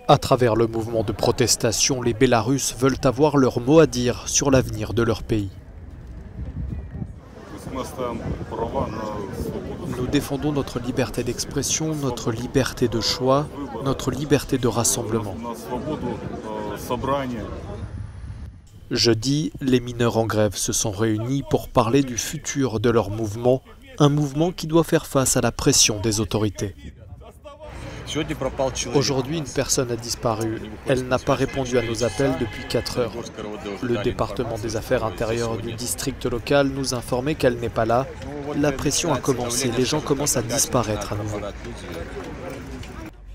À travers le mouvement de protestation, les Bélarusses veulent avoir leur mot à dire sur l'avenir de leur pays. Nous défendons notre liberté d'expression, notre liberté de choix, notre liberté de rassemblement. Jeudi, les mineurs en grève se sont réunis pour parler du futur de leur mouvement, un mouvement qui doit faire face à la pression des autorités. Aujourd'hui, une personne a disparu. Elle n'a pas répondu à nos appels depuis 4 heures. Le département des affaires intérieures du district local nous informait qu'elle n'est pas là. La pression a commencé, les gens commencent à disparaître à nouveau.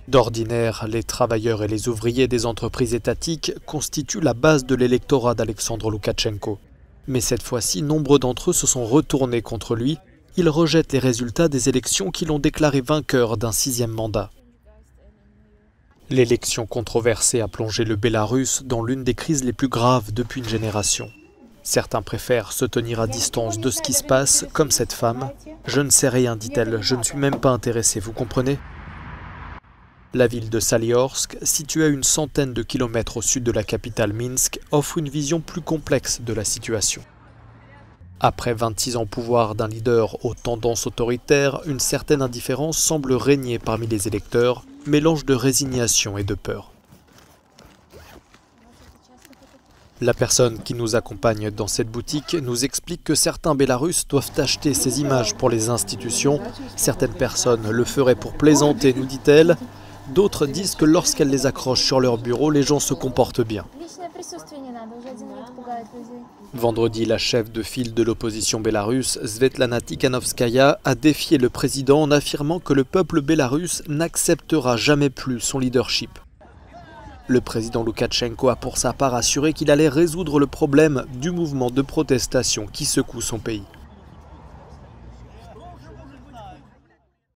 D'ordinaire, les travailleurs et les ouvriers des entreprises étatiques constituent la base de l'électorat d'Alexandre Loukachenko. Mais cette fois-ci, nombre d'entre eux se sont retournés contre lui. Ils rejettent les résultats des élections qui l'ont déclaré vainqueur d'un 6e mandat. L'élection controversée a plongé le Bélarus dans l'une des crises les plus graves depuis une génération. Certains préfèrent se tenir à distance de ce qui se passe, comme cette femme. « Je ne sais rien, dit-elle, je ne suis même pas intéressée, vous comprenez ?» La ville de Saliorsk, située à une centaine de kilomètres au sud de la capitale Minsk, offre une vision plus complexe de la situation. Après 26 ans au pouvoir d'un leader aux tendances autoritaires, une certaine indifférence semble régner parmi les électeurs, mélange de résignation et de peur. La personne qui nous accompagne dans cette boutique nous explique que certains Bélarusses doivent acheter ces images pour les institutions. Certaines personnes le feraient pour plaisanter, nous dit-elle. D'autres disent que lorsqu'elles les accrochent sur leur bureau, les gens se comportent bien. Vendredi, la chef de file de l'opposition bélarusse, Svetlana Tikhanovskaya, a défié le président en affirmant que le peuple bélarusse n'acceptera jamais plus son leadership. Le président Loukachenko a pour sa part assuré qu'il allait résoudre le problème du mouvement de protestation qui secoue son pays.